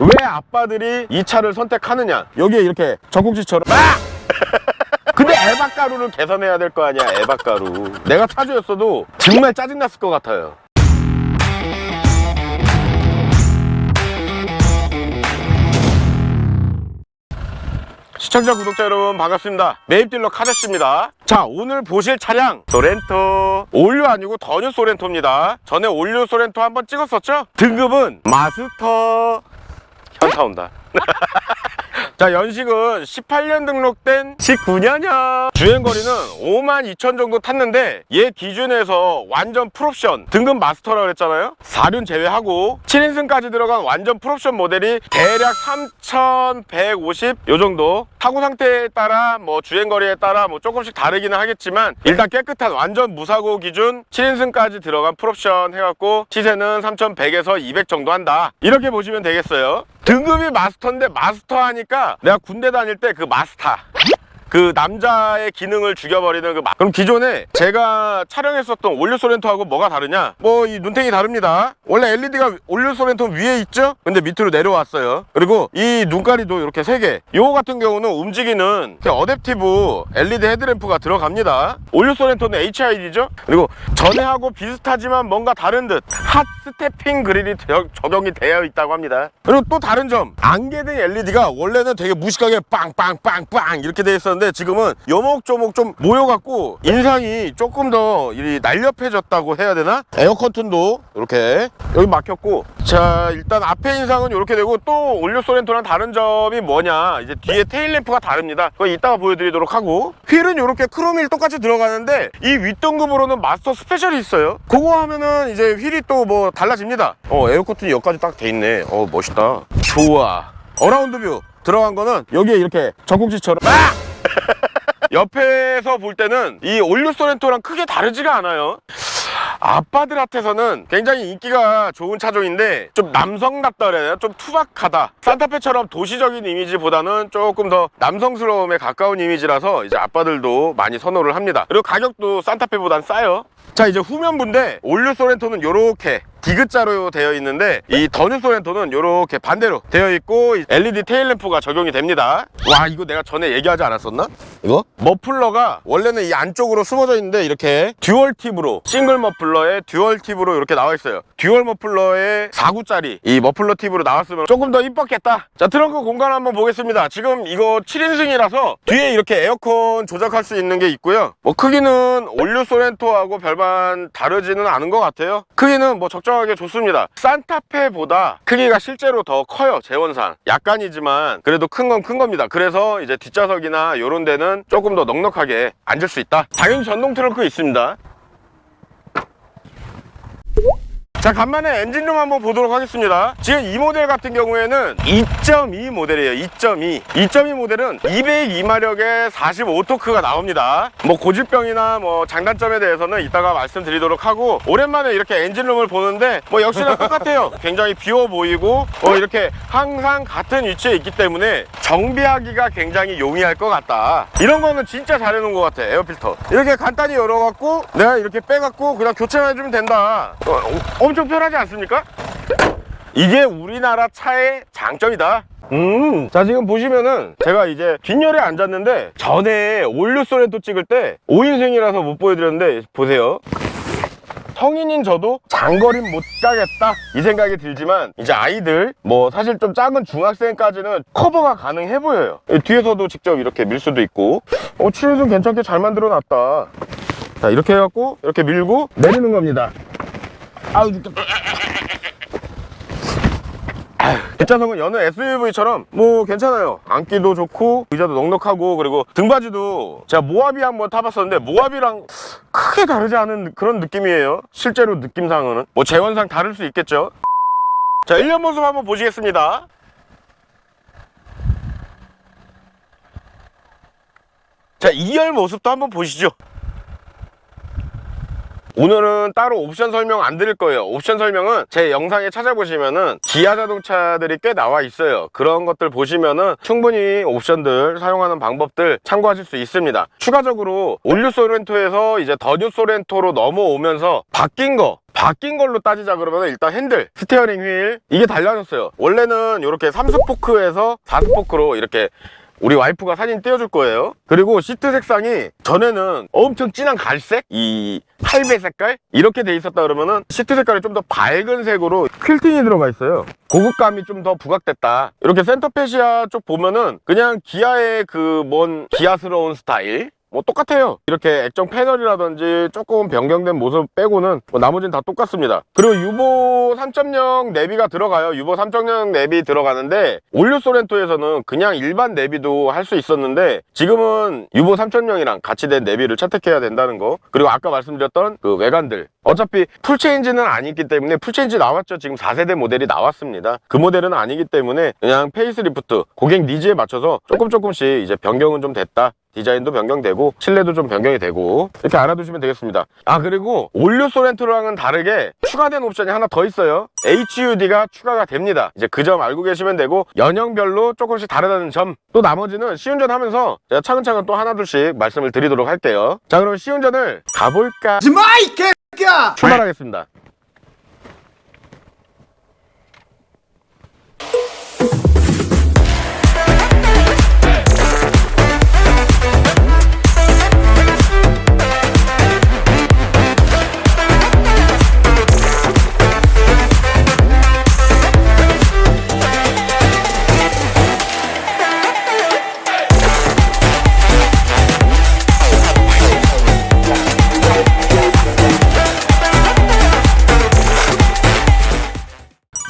왜 아빠들이 이 차를 선택하느냐, 여기에 이렇게 전국지처럼 근데 에바가루를 개선해야 될 거 아니야. 에바가루. 내가 차주였어도 정말 짜증났을 것 같아요. 시청자 구독자 여러분 반갑습니다. 매입딜러 카제스입니다. 자, 오늘 보실 차량 소렌토, 올류 아니고 더뉴 소렌토입니다. 전에 올류 소렌토 한번 찍었었죠? 등급은 마스터. 현타 온다. 자, 연식은 18년 등록된 19년형. 주행거리는 52,000 정도 탔는데 얘 기준에서 완전 풀옵션 등급 마스터라고 그랬잖아요. 4륜 제외하고 7인승까지 들어간 완전 풀옵션 모델이 대략 3,150 요 정도. 타고 상태에 따라 뭐 주행거리에 따라 뭐 조금씩 다르기는 하겠지만 일단 깨끗한 완전 무사고 기준 7인승까지 들어간 풀옵션 해갖고 시세는 3,100에서 200 정도 한다, 이렇게 보시면 되겠어요. 등급이 마스터인데 마스터 하니까 내가 군대 다닐 때 그 마스터, 그 남자의 기능을 죽여버리는 그럼 기존에 제가 촬영했었던 올류 소렌토하고 뭐가 다르냐, 뭐 이 눈탱이 다릅니다. 원래 LED가 올류 소렌토 위에 있죠? 근데 밑으로 내려왔어요. 그리고 이 눈가리도 이렇게 3개. 요거 같은 경우는 움직이는 어댑티브 LED 헤드램프가 들어갑니다. 올류 소렌토는 HID죠? 그리고 전에하고 비슷하지만 뭔가 다른 듯 핫 스태핑 그릴이 적용이 되어 있다고 합니다. 그리고 또 다른 점, 안개등 LED가 원래는 되게 무식하게 빵빵빵빵 이렇게 돼 있었는데 지금은 요목조목 좀 모여갖고 인상이 조금 더 날렵해졌다고 해야 되나? 에어 커튼도 이렇게 여기 막혔고, 자, 일단 앞에 인상은 이렇게 되고, 또 올류 소렌토랑 다른 점이 뭐냐, 이제 뒤에 테일램프가 다릅니다. 그거 이따가 보여드리도록 하고, 휠은 이렇게 크롬일 똑같이 들어가는데 이 윗등급으로는 마스터 스페셜이 있어요. 그거 하면은 이제 휠이 또 뭐 달라집니다. 에어 커튼이 여기까지 딱 돼 있네. 멋있다. 좋아. 어라운드 뷰 들어간 거는 여기에 이렇게 전국지처럼 옆에서 볼 때는 이 올류 소렌토랑 크게 다르지가 않아요. 아빠들한테서는 굉장히 인기가 좋은 차종인데 좀 남성답다 그래야 되나? 좀 투박하다. 산타페처럼 도시적인 이미지보다는 조금 더 남성스러움에 가까운 이미지라서 이제 아빠들도 많이 선호를 합니다. 그리고 가격도 산타페보단 싸요. 자, 이제 후면부인데 올류 소렌토는 요렇게 디귿자로 되어 있는데 이 더뉴 소렌토는 요렇게 반대로 되어 있고 LED 테일램프가 적용이 됩니다. 와, 이거 내가 전에 얘기하지 않았었나? 이거? 머플러가 원래는 이 안쪽으로 숨어져 있는데 이렇게 듀얼 팁으로, 싱글 머플러에 듀얼 팁으로 이렇게 나와 있어요. 듀얼 머플러에 4구짜리 이 머플러 팁으로 나왔으면 조금 더 이뻤겠다. 자, 트렁크 공간 한번 보겠습니다. 지금 이거 7인승이라서 뒤에 이렇게 에어컨 조작할 수 있는 게 있고요. 뭐 크기는 올류 소렌토하고 별반 다르지는 않은 것 같아요. 크기는 뭐 적정하게 좋습니다. 산타페보다 크기가 실제로 더 커요. 재원상 약간이지만 그래도 큰 건 큰 겁니다. 그래서 이제 뒷좌석이나 이런 데는 조금 더 넉넉하게 앉을 수 있다. 당연히 전동 트렁크 있습니다. 자, 간만에 엔진룸 한번 보도록 하겠습니다. 지금 이 모델 같은 경우에는 2.2 모델이에요. 2.2 모델은 202마력에 45토크가 나옵니다. 뭐 고질병이나 뭐 장단점에 대해서는 이따가 말씀드리도록 하고, 오랜만에 이렇게 엔진룸을 보는데 뭐 역시나 똑같아요. 굉장히 비워 보이고 이렇게 항상 같은 위치에 있기 때문에 정비하기가 굉장히 용이할 것 같다. 이런 거는 진짜 잘 해놓은 것 같아. 에어필터 이렇게 간단히 열어갖고 내가 이렇게 빼갖고 그냥 교체만 해주면 된다. 엄청 편하지 않습니까? 이게 우리나라 차의 장점이다. 자, 지금 보시면은 제가 이제 뒷열에 앉았는데 전에 올류 소렌토 찍을 때 5인승이라서 못 보여드렸는데 보세요. 성인인 저도 장거리 못 가겠다 이 생각이 들지만 이제 아이들 뭐 사실 좀 작은 중학생까지는 커버가 가능해 보여요. 뒤에서도 직접 이렇게 밀 수도 있고. 7인승 괜찮게 잘 만들어 놨다. 자, 이렇게 해갖고 이렇게 밀고 내리는 겁니다. 아우, 죽겠다. 뒷좌석은 여느 SUV처럼 뭐 괜찮아요. 앉기도 좋고 의자도 넉넉하고, 그리고 등받이도 제가 모하비 한번 타봤었는데 모하비랑 크게 다르지 않은 그런 느낌이에요. 실제로 느낌상으로는 뭐 재원상 다를 수 있겠죠. 자, 1년 모습 한번 보시겠습니다. 자, 2열 모습도 한번 보시죠. 오늘은 따로 옵션 설명 안 드릴 거예요. 옵션 설명은 제 영상에 찾아보시면은 기아 자동차들이 꽤 나와 있어요. 그런 것들 보시면은 충분히 옵션들 사용하는 방법들 참고하실 수 있습니다. 추가적으로 올류 소렌토에서 이제 더뉴 소렌토로 넘어오면서 바뀐 거, 바뀐 걸로 따지자 그러면 일단 핸들, 스티어링 휠 이게 달라졌어요. 원래는 이렇게 3스포크에서 4스포크로 이렇게 우리 와이프가 사진 띄워줄 거예요. 그리고 시트 색상이 전에는 엄청 진한 갈색, 이 할배 색깔 이렇게 돼 있었다 그러면은 시트 색깔이 좀 더 밝은 색으로 퀼팅이 들어가 있어요. 고급감이 좀 더 부각됐다. 이렇게 센터페시아 쪽 보면은 그냥 기아의 그 뭔 기아스러운 스타일 뭐 똑같아요. 이렇게 액정 패널이라든지 조금 변경된 모습 빼고는 뭐 나머지는 다 똑같습니다. 그리고 유보 3.0 내비가 들어가요. 유보 3.0 내비 들어가는데 올류 소렌토에서는 그냥 일반 내비도 할 수 있었는데 지금은 유보 3.0이랑 같이 된 내비를 채택해야 된다는 거. 그리고 아까 말씀드렸던 그 외관들 어차피 풀체인지는 아니기 때문에 풀체인지 나왔죠. 지금 4세대 모델이 나왔습니다. 그 모델은 아니기 때문에 그냥 페이스리프트 고객 니즈에 맞춰서 조금씩 이제 변경은 좀 됐다. 디자인도 변경되고 실내도 좀 변경이 되고 이렇게 알아두시면 되겠습니다. 아 그리고 올류 소렌토랑은 다르게 추가된 옵션이 하나 더 있어요. HUD가 추가가 됩니다. 이제 그 점 알고 계시면 되고 연형별로 조금씩 다르다는 점, 또 나머지는 시운전 하면서 제가 차근차근 또 하나둘씩 말씀을 드리도록 할게요. 자 그럼 시운전을 가볼까? 출발하겠습니다.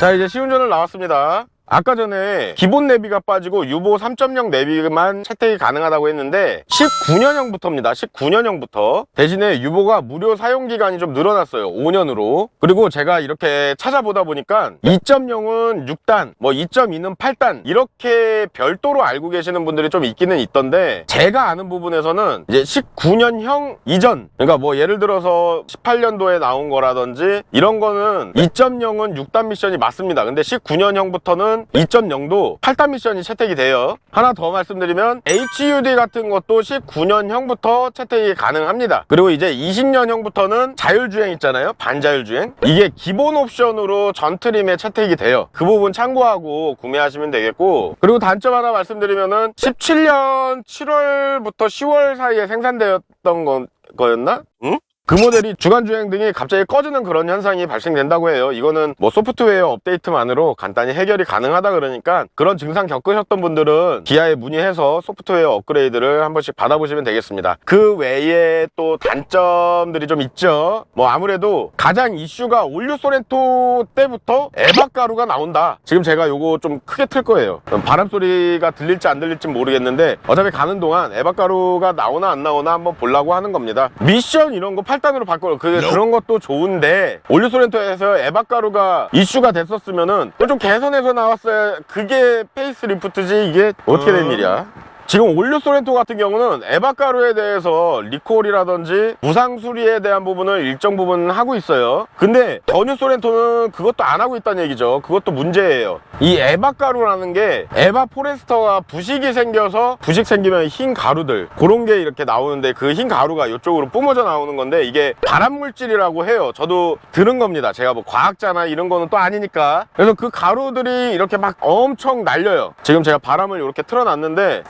자 이제 시운전을 나왔습니다. 아까 전에 기본 내비가 빠지고 유보 3.0 내비만 채택이 가능하다고 했는데 19년형부터입니다. 19년형부터 대신에 유보가 무료 사용기간이 좀 늘어났어요. 5년으로. 그리고 제가 이렇게 찾아보다 보니까 2.0은 6단, 뭐 2.2는 8단 이렇게 별도로 알고 계시는 분들이 좀 있기는 있던데 제가 아는 부분에서는 이제 19년형 이전, 그러니까 뭐 예를 들어서 18년도에 나온 거라든지 이런 거는 2.0은 6단 미션이 맞습니다. 근데 19년형부터는 2.0도 8단 미션이 채택이 돼요. 하나 더 말씀드리면 HUD 같은 것도 19년형부터 채택이 가능합니다. 그리고 이제 20년형부터는 자율주행 있잖아요. 반자율주행. 이게 기본 옵션으로 전 트림에 채택이 돼요. 그 부분 참고하고 구매하시면 되겠고, 그리고 단점 하나 말씀드리면은 17년 7월부터 10월 사이에 생산되었던 거였나? 응? 그 모델이 주간주행 등이 갑자기 꺼지는 그런 현상이 발생된다고 해요. 이거는 뭐 소프트웨어 업데이트만으로 간단히 해결이 가능하다 그러니까 그런 증상 겪으셨던 분들은 기아에 문의해서 소프트웨어 업그레이드를 한 번씩 받아보시면 되겠습니다. 그 외에 또 단점들이 좀 있죠. 뭐 아무래도 가장 이슈가 올류 소렌토 때부터 에바가루가 나온다. 지금 제가 요거 좀 크게 틀 거예요. 바람소리가 들릴지 안 들릴지 모르겠는데 어차피 가는 동안 에바가루가 나오나 안 나오나 한번 보려고 하는 겁니다. 미션 이런 거 8단으로 바꿔요. 그런 것도 좋은데 올류 소렌토에서 에바가루가 이슈가 됐었으면은 좀 개선해서 나왔어야 그게 페이스리프트지 이게 어떻게 된 일이야. 지금 올류 소렌토 같은 경우는 에바가루에 대해서 리콜이라든지 무상 수리에 대한 부분을 일정 부분 하고 있어요. 근데 더 뉴 소렌토는 그것도 안 하고 있다는 얘기죠. 그것도 문제예요. 이 에바가루라는 게 에바 포레스터가 부식이 생겨서 부식 생기면 흰 가루들 그런 게 이렇게 나오는데 그 흰 가루가 이쪽으로 뿜어져 나오는 건데 이게 발암물질이라고 해요. 저도 들은 겁니다. 제가 뭐 과학자나 이런 거는 또 아니니까. 그래서 그 가루들이 이렇게 막 엄청 날려요. 지금 제가 바람을 이렇게 틀어놨는데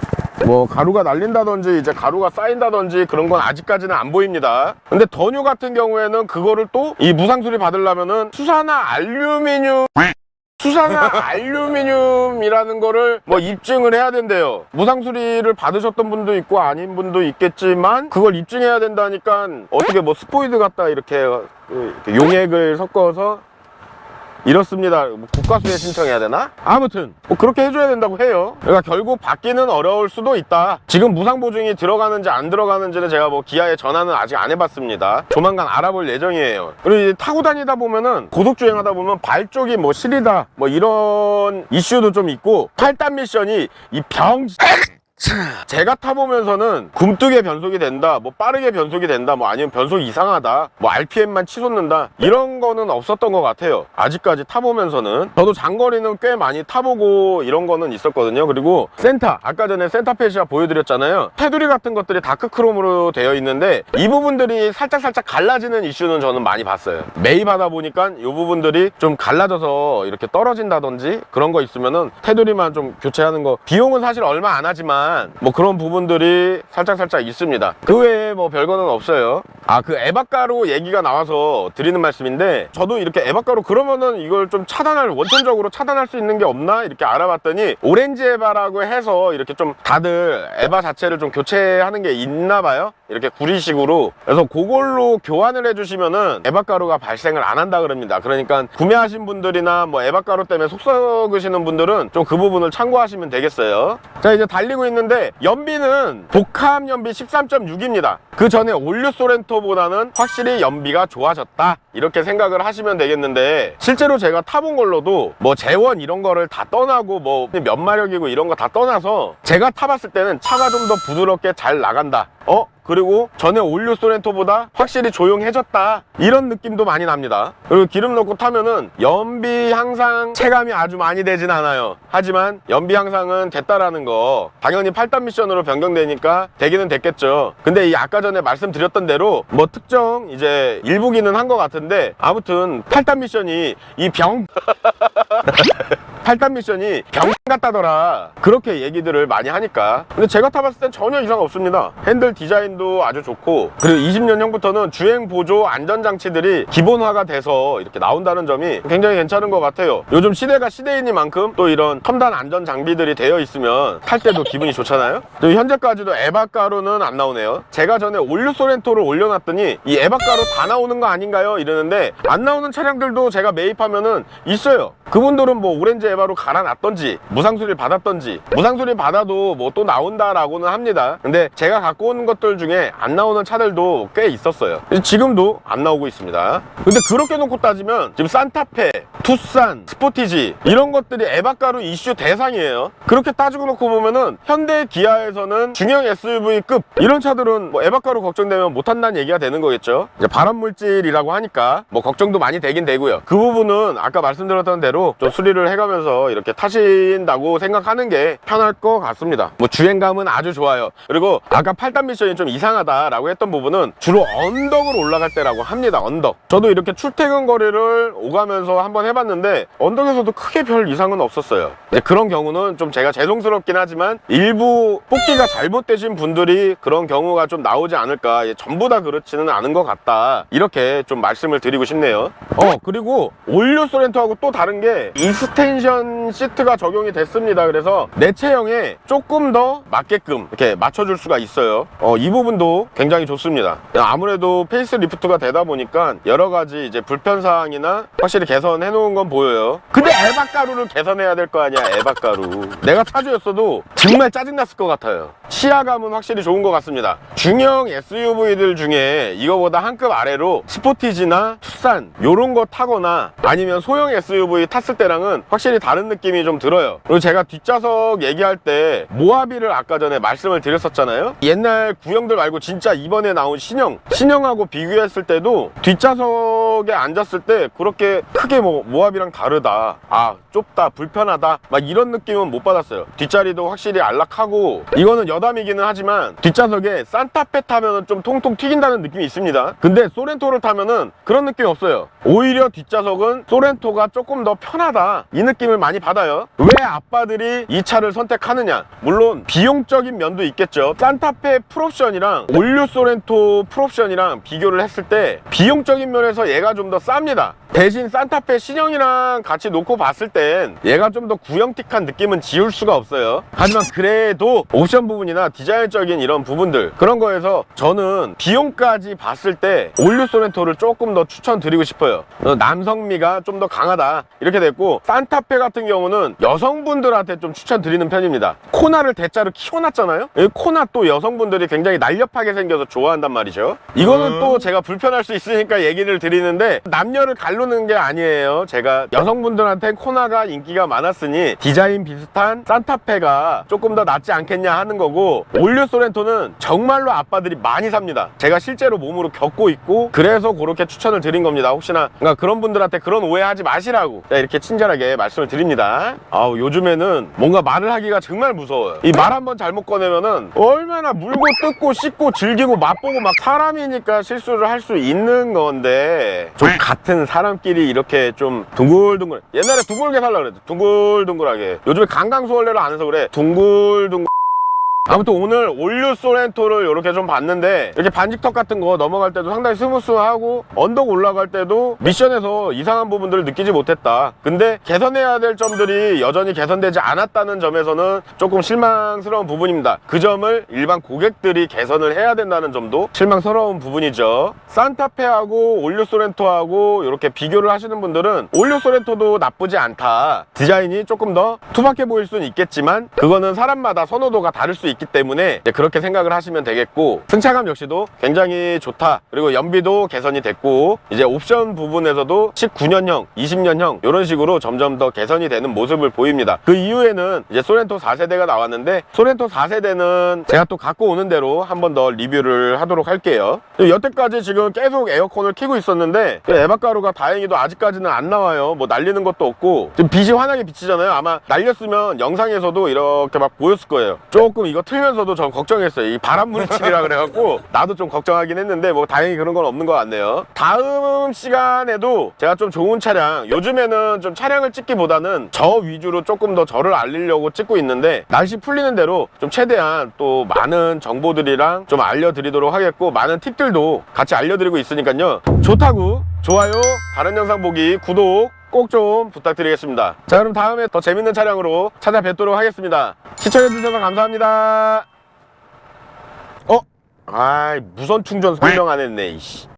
뭐 가루가 날린다든지 이제 가루가 쌓인다든지 그런 건 아직까지는 안 보입니다. 근데 더 뉴 같은 경우에는 그거를 또 이 무상수리 받으려면은 수산화 알루미늄이라는 거를 뭐 입증을 해야 된대요. 무상수리를 받으셨던 분도 있고 아닌 분도 있겠지만 그걸 입증해야 된다니까 어떻게 뭐 스포이드 갖다 이렇게 용액을 섞어서 이렇습니다. 뭐 국가수에 신청해야 되나? 아무튼 뭐 그렇게 해줘야 된다고 해요. 그러니까 결국 받기는 어려울 수도 있다. 지금 무상보증이 들어가는지 안 들어가는지는 제가 뭐 기아에 전화는 아직 안 해봤습니다. 조만간 알아볼 예정이에요. 그리고 이제 타고 다니다 보면은 고속주행하다 보면 발 쪽이 뭐 시리다 뭐 이런 이슈도 좀 있고 8단 미션이 이 제가 타보면서는 굼뜨게 변속이 된다, 뭐 빠르게 변속이 된다, 뭐 아니면 변속이 이상하다, 뭐 RPM만 치솟는다, 이런 거는 없었던 것 같아요. 아직까지 타보면서는. 저도 장거리는 꽤 많이 타보고 이런 거는 있었거든요. 그리고 센터, 아까 전에 센터페시아 보여드렸잖아요. 테두리 같은 것들이 다크크롬으로 되어 있는데 이 부분들이 살짝 갈라지는 이슈는 저는 많이 봤어요. 매입하다 보니까 이 부분들이 좀 갈라져서 이렇게 떨어진다든지 그런 거 있으면은 테두리만 좀 교체하는 거, 비용은 사실 얼마 안 하지만 뭐 그런 부분들이 살짝 있습니다. 그 외에 뭐 별거는 없어요. 그 에바가루 얘기가 나와서 드리는 말씀인데, 저도 이렇게 에바가루 그러면은 이걸 좀 원천적으로 차단할 수 있는 게 없나 이렇게 알아봤더니 오렌지 에바라고 해서 이렇게 좀 다들 에바 자체를 좀 교체하는 게 있나 봐요. 이렇게 구리식으로. 그래서 그걸로 교환을 해주시면은 에바가루가 발생을 안 한다 그럽니다. 그러니까 구매하신 분들이나 뭐 에바가루 때문에 속 썩으시는 분들은 좀 그 부분을 참고하시면 되겠어요. 자, 이제 달리고 있는데 연비는 복합 연비 13.6입니다. 그 전에 올류 소렌토보다는 확실히 연비가 좋아졌다, 이렇게 생각을 하시면 되겠는데, 실제로 제가 타본 걸로도 뭐 제원 이런 거를 다 떠나고 뭐 몇 마력이고 이런 거 다 떠나서 제가 타봤을 때는 차가 좀 더 부드럽게 잘 나간다, 그리고 전에 올류 소렌토보다 확실히 조용해졌다, 이런 느낌도 많이 납니다. 그리고 기름 넣고 타면은 연비 향상 체감이 아주 많이 되진 않아요. 하지만 연비 향상은 됐다라는 거, 당연히 8단 미션으로 변경되니까 되기는 됐겠죠. 근데 이 아까 전에 말씀드렸던 대로 뭐 특정 이제 일부기는 한 것 같은데, 아무튼 8단 미션이 8단 미션이 병 같다더라, 그렇게 얘기들을 많이 하니까. 근데 제가 타봤을 땐 전혀 이상 없습니다. 핸들 디자인도 아주 좋고, 그리고 20년형부터는 주행 보조 안전장치들이 기본화가 돼서 이렇게 나온다는 점이 굉장히 괜찮은 것 같아요. 요즘 시대가 시대이니만큼 또 이런 첨단 안전 장비들이 되어 있으면 탈 때도 기분이 좋잖아요. 현재까지도 에바가루는 안 나오네요. 제가 전에 올류 소렌토를 올려놨더니 이 에바가루 다 나오는 거 아닌가요? 이러는데, 안 나오는 차량들도 제가 매입하면은 있어요. 그분들은 뭐 오렌지 에바로 갈아놨던지 무상수리를 받았던지, 무상수리 받아도 뭐 또 나온다라고는 합니다. 근데 제가 갖고 온 것들 중에 안 나오는 차들도 꽤 있었어요. 지금도 안 나오고 있습니다. 근데 그렇게 놓고 따지면 지금 산타페, 투싼, 스포티지 이런 것들이 에바가루 이슈 대상이에요. 그렇게 따지고 놓고 보면은 현대 기아에서는 중형 SUV급 이런 차들은 뭐 에바가루 걱정되면 못한다는 얘기가 되는 거겠죠. 이제 발암물질이라고 하니까 뭐 걱정도 많이 되긴 되고요. 그 부분은 아까 말씀드렸던 대로 좀 수리를 해가면서 이렇게 타신다고 생각하는 게 편할 것 같습니다. 뭐 주행감은 아주 좋아요. 그리고 아까 8단 미션이 좀 이상하다라고 했던 부분은 주로 언덕을 올라갈 때라고 합니다. 언덕. 저도 이렇게 출퇴근 거리를 오가면서 한번 해봤는데 언덕에서도 크게 별 이상은 없었어요. 그런 경우는 좀 제가 죄송스럽긴 하지만 일부 뽑기가 잘못되신 분들이 그런 경우가 좀 나오지 않을까, 전부 다 그렇지는 않은 것 같다, 이렇게 좀 말씀을 드리고 싶네요. 그리고 올류 소렌토하고 또 다른 게 익스텐션 시트가 적용이 됐습니다. 그래서 내 체형에 조금 더 맞게끔 이렇게 맞춰줄 수가 있어요. 이 부분도 굉장히 좋습니다. 아무래도 페이스리프트가 되다 보니까 여러 가지 이제 불편사항이나 확실히 개선해 놓은 건 보여요. 근데 에바가루를 개선해야 될 거 아니야. 에바가루 내가 차주였어도 정말 짜증났을 것 같아요. 시야감은 확실히 좋은 것 같습니다. 중형 SUV들 중에 이거보다 한 급 아래로 스포티지나 투싼 요런 거 타거나 아니면 소형 SUV 탔을 때랑은 확실히 다른 느낌이 좀 들어요. 그리고 제가 뒷좌석 얘기할 때 모하비를 아까 전에 말씀을 드렸었잖아요. 옛날 구형들 말고 진짜 이번에 나온 신형하고 비교했을 때도 뒷좌석에 앉았을 때 그렇게 크게 뭐 모하비랑 다르다, 좁다, 불편하다 막 이런 느낌은 못 받았어요. 뒷자리도 확실히 안락하고, 이거는 여담이기는 하지만 뒷좌석에 산타페 타면은 좀 통통 튀긴다는 느낌이 있습니다. 근데 소렌토를 타면은 그런 느낌이 없어요. 오히려 뒷좌석은 소렌토가 조금 더 편하다, 이 느낌을 많이 받아요. 왜 아빠들이 이 차를 선택하느냐, 물론 비용적인 면도 있겠죠. 산타페 풀옵션이랑 올류 소렌토 풀옵션이랑 비교를 했을 때 비용적인 면에서 얘가 좀 더 쌉니다. 대신 산타페 신형이랑 같이 놓고 봤을 땐 얘가 좀 더 구형틱한 느낌은 지울 수가 없어요. 하지만 그래도 옵션 부분이나 디자인적인 이런 부분들, 그런 거에서 저는 비용까지 봤을 때 올류 소렌토를 조금 더 추천드리고 싶어요. 남성미가 좀 더 강하다, 이렇게 됐고, 산타페 같은 경우는 여성분들한테 좀 추천드리는 편입니다. 코나를 대자로 키워놨잖아요. 이 코나 또 여성분들이 굉장히 날렵하게 생겨서 좋아한단 말이죠. 이거는 또 제가 불편할 수 있으니까 얘기를 드리는데 남녀를 가르는 게 아니에요. 제가 여성분들한테 코나가 인기가 많았으니 디자인 비슷한 산타페가 조금 더 낫지 않겠냐 하는 거고, 올류 소렌토는 정말로 아빠들이 많이 삽니다. 제가 실제로 몸으로 겪고 있고 그래서 그렇게 추천을 드린 겁니다. 혹시나 그런 분들한테 그런 오해하지 마시라고 이렇게 친절하게 말씀을 드립니다. 요즘에는 뭔가 말을 하기가 정말 무서워요. 이 말 한번 잘못 꺼내면은 얼마나 물고 뜯고 씻고 즐기고 맛보고 막 사람이니까 실수를 할 수 있는 건데, 좀 같은 사람끼리 이렇게 좀 둥글둥글, 옛날에 둥글게 살라 그랬죠. 둥글둥글하게. 요즘에 강강수월래를 안 해서 그래. 둥글둥글. 아무튼 오늘 올류 소렌토를 이렇게 좀 봤는데, 이렇게 반직턱 같은 거 넘어갈 때도 상당히 스무스하고 언덕 올라갈 때도 미션에서 이상한 부분들을 느끼지 못했다. 근데 개선해야 될 점들이 여전히 개선되지 않았다는 점에서는 조금 실망스러운 부분입니다. 그 점을 일반 고객들이 개선을 해야 된다는 점도 실망스러운 부분이죠. 산타페하고 올류 소렌토하고 이렇게 비교를 하시는 분들은 올류 소렌토도 나쁘지 않다, 디자인이 조금 더 투박해 보일 수는 있겠지만 그거는 사람마다 선호도가 다를 수 있기 때문에 그렇게 생각을 하시면 되겠고, 승차감 역시도 굉장히 좋다. 그리고 연비도 개선이 됐고, 이제 옵션 부분에서도 19년형, 20년형 이런 식으로 점점 더 개선이 되는 모습을 보입니다. 그 이후에는 이제 소렌토 4세대가 나왔는데, 소렌토 4세대는 제가 또 갖고 오는 대로 한 번 더 리뷰를 하도록 할게요. 여태까지 지금 계속 에어컨을 켜고 있었는데 에바가루가 다행히도 아직까지는 안 나와요. 뭐 날리는 것도 없고, 지금 빛이 환하게 비치잖아요. 아마 날렸으면 영상에서도 이렇게 막 보였을 거예요. 조금 이거 틀면서도 전 걱정했어요. 이 바람 물질이라 그래갖고 나도 좀 걱정하긴 했는데 뭐 다행히 그런 건 없는 것 같네요. 다음 시간에도 제가 좀 좋은 차량, 요즘에는 좀 차량을 찍기보다는 저 위주로 조금 더 저를 알리려고 찍고 있는데, 날씨 풀리는 대로 좀 최대한 또 많은 정보들이랑 좀 알려드리도록 하겠고, 많은 팁들도 같이 알려드리고 있으니까요. 좋다고 좋아요, 다른 영상 보기, 구독 꼭 좀 부탁드리겠습니다. 자, 그럼 다음에 더 재밌는 차량으로 찾아뵙도록 하겠습니다. 시청해주셔서 감사합니다. 무선 충전 설명 안 했네, 이씨.